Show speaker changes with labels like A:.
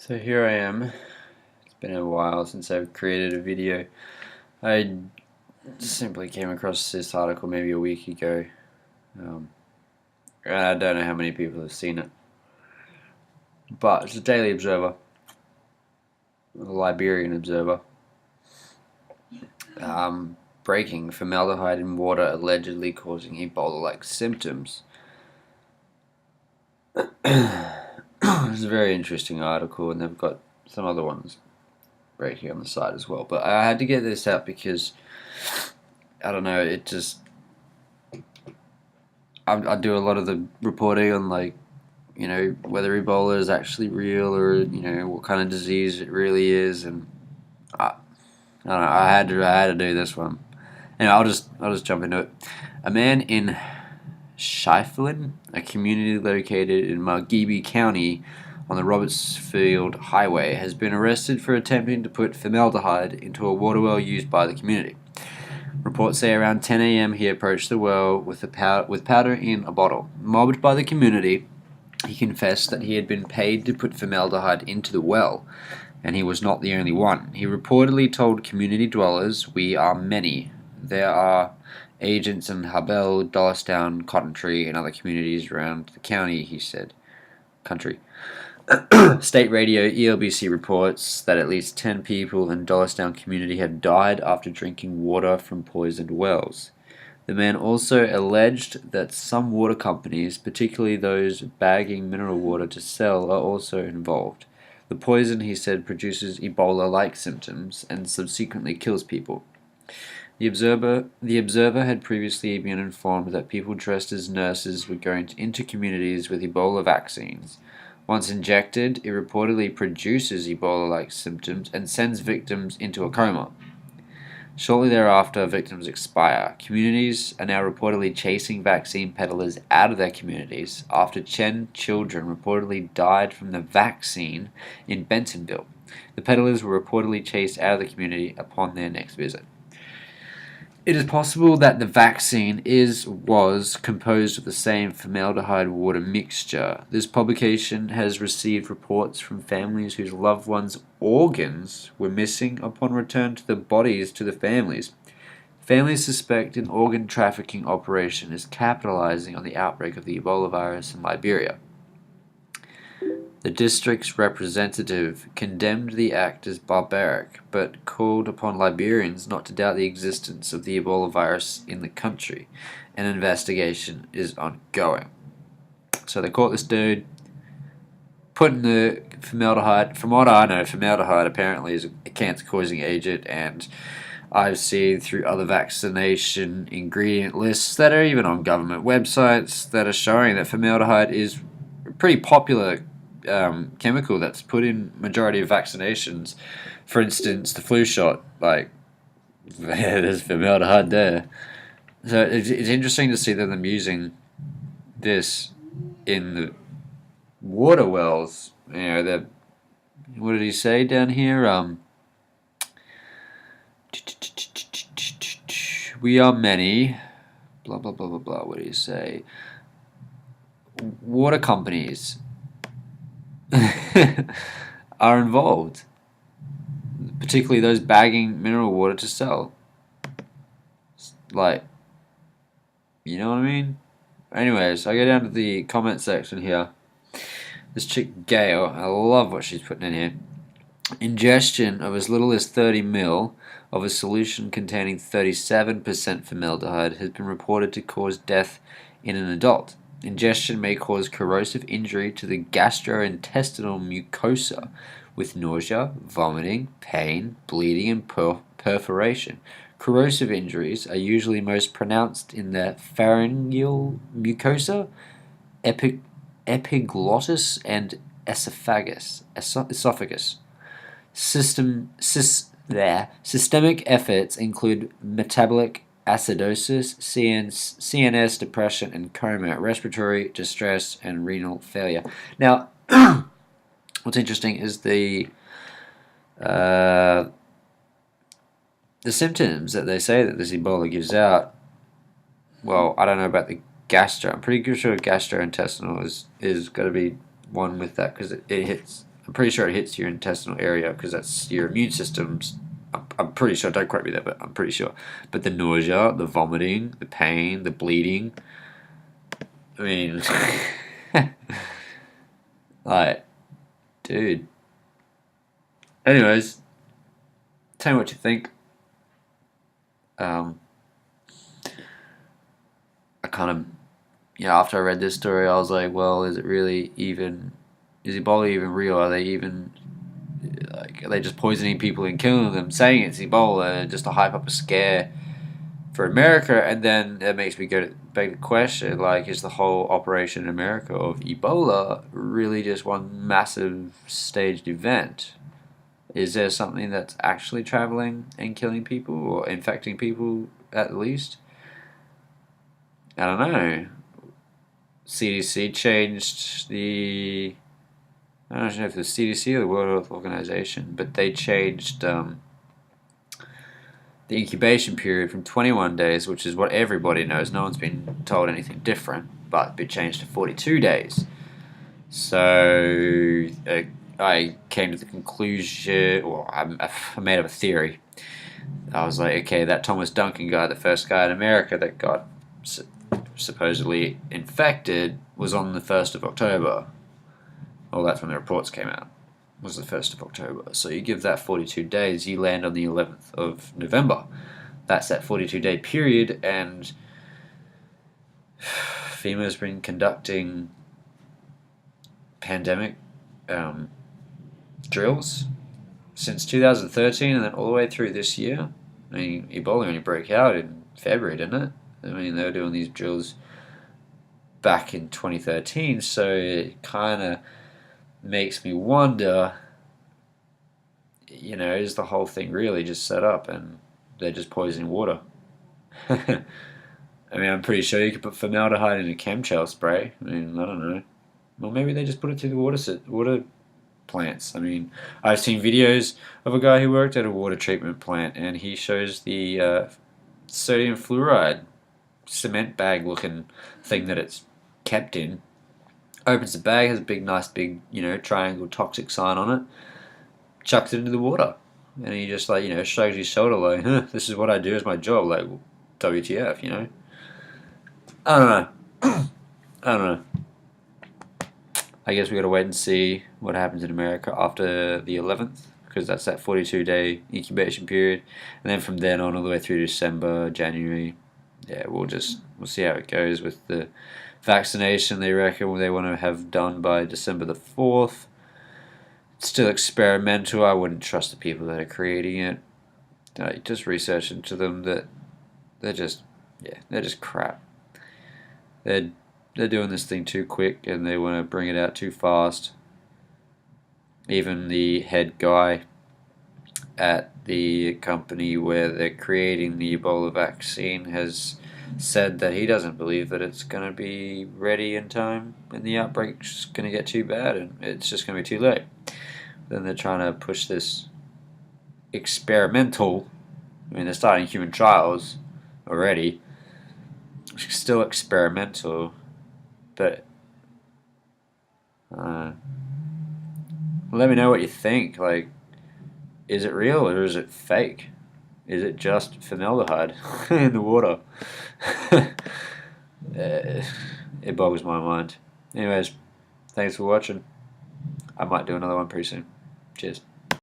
A: So here I am. It's been a while since I've created a video. I simply came across this article maybe a week ago. And I don't know how many people have seen it. But it's a Daily Observer, a Liberian Observer. Breaking: formaldehyde in water allegedly causing Ebola-like symptoms. It's a very interesting article, and they've got some other ones right here on the side as well. But I had to get this out because I don't know. I do a lot of the reporting on whether Ebola is actually real or what kind of disease it really is, and I don't know. I had to do this one. Anyway, I'll just jump into it. A man in Shiflin, a community located in Margibi County on the Robertsfield Highway, has been arrested for attempting to put formaldehyde into a water well used by the community. Reports say around 10 a.m. he approached the well with powder in a bottle. Mobbed by the community, he confessed that he had been paid to put formaldehyde into the well, and he was not the only one. He reportedly told community dwellers, "We are many. There are agents in Habel, Dollarstown, Cotton Tree, and other communities around the county," he said. Country. State radio ELBC reports that at least 10 people in Dollarstown community have died after drinking water from poisoned wells. The man also alleged that some water companies, particularly those bagging mineral water to sell, are also involved. The poison, he said, produces Ebola-like symptoms and subsequently kills people. The Observer had previously been informed that people dressed as nurses were going into communities with Ebola vaccines. Once injected, it reportedly produces Ebola-like symptoms and sends victims into a coma. Shortly thereafter, victims expire. Communities are now reportedly chasing vaccine peddlers out of their communities after 10 children reportedly died from the vaccine in Bentonville. The peddlers were reportedly chased out of the community upon their next visit. It is possible that the vaccine was composed of the same formaldehyde water mixture. This publication has received reports from families whose loved ones' organs were missing upon return to the bodies to the families. Families suspect an organ trafficking operation is capitalizing on the outbreak of the Ebola virus in Lyberia. The district's representative condemned the act as barbaric, but called upon Liberians not to doubt the existence of the Ebola virus in the country. An investigation is ongoing. So they caught this dude, putting the formaldehyde. From what I know, formaldehyde apparently is a cancer-causing agent, and I've seen through other vaccination ingredient lists that are even on government websites that are showing that formaldehyde is a pretty popular chemical that's put in majority of vaccinations. For instance, the flu shot, there's formaldehyde there. So it's interesting to see that them using this in the water wells. What did he say down here? We are many. Blah blah blah blah blah. What did he say? Water companies are involved, particularly those bagging mineral water to sell. You know what I mean? Anyways, I go down to the comment section here. This chick Gail, I love what she's putting in here. Ingestion of as little as 30 ml of a solution containing 37% formaldehyde has been reported to cause death in an adult. Ingestion may cause corrosive injury to the gastrointestinal mucosa with nausea, vomiting, pain, bleeding, and perforation. Corrosive injuries are usually most pronounced in the pharyngeal mucosa, epiglottis, and esophagus. Systemic efforts include metabolic acidosis, CNS depression and coma, respiratory distress, and renal failure. Now, what's interesting is the symptoms that they say that this Ebola gives out. Well, I don't know about the gastro. I'm pretty sure gastrointestinal is got to be one with that because it hits a I'm pretty sure it hits your intestinal area because that's your immune system's. I'm pretty sure. Don't quote me there, but I'm pretty sure. But the nausea, the vomiting, the pain, the bleeding. I mean, like, dude. Anyways, tell me what you think. Um, I kind of, after I read this story, I was like, well, is it really even? Is Ebola even real? Are they even like? Are they just poisoning people and killing them, saying it's Ebola just to hype up a scare for America? And then it makes me go to beg the question: like, is the whole operation in America of Ebola really just one massive staged event? Is there something that's actually traveling and killing people or infecting people at least? I don't know. CDC changed the. I don't know if it was CDC or the World Health Organization, but they changed the incubation period from 21 days, which is what everybody knows. No one's been told anything different, but it changed to 42 days. So I came to the conclusion, or I made up a theory. I was like, okay, that Thomas Duncan guy, the first guy in America that got supposedly infected, was on the 1st of October. Well, that's when the reports came out. Was the 1st of October. So you give that 42 days, you land on the 11th of November. That's that 42-day period, and FEMA's been conducting pandemic drills since 2013 and then all the way through this year. I mean, Ebola only broke out in February, didn't it? I mean, they were doing these drills back in 2013, so it kind of makes me wonder, is the whole thing really just set up and they're just poisoning water? I mean, I'm pretty sure you could put formaldehyde in a chemtrail spray. I mean, I don't know. Well, maybe they just put it through the water plants. I mean, I've seen videos of a guy who worked at a water treatment plant, and he shows the sodium fluoride cement bag looking thing that it's kept in. Opens the bag, has a nice big, triangle toxic sign on it. Chucks it into the water, and he just shrugs his shoulder like, huh, this is what I do as my job. Like, WTF, I don't know. I don't know. I guess we got to wait and see what happens in America after the 11th, because that's that 42-day incubation period, and then from then on all the way through December, January, we'll see how it goes with the vaccination. They reckon they want to have done by December the 4th. It's still experimental. I wouldn't trust the people that are creating it. Just research into them that they're just crap. They're doing this thing too quick and they want to bring it out too fast. Even the head guy at the company where they're creating the Ebola vaccine has said that he doesn't believe that it's going to be ready in time and the outbreak's going to get too bad and it's just going to be too late. Then they're trying to push this experimental. I mean, they're starting human trials already. It's still experimental, but let me know what you think. Like, is it real or is it fake? Is it just formaldehyde in the water? It boggles my mind. Anyways, thanks for watching. I might do another one pretty soon. Cheers.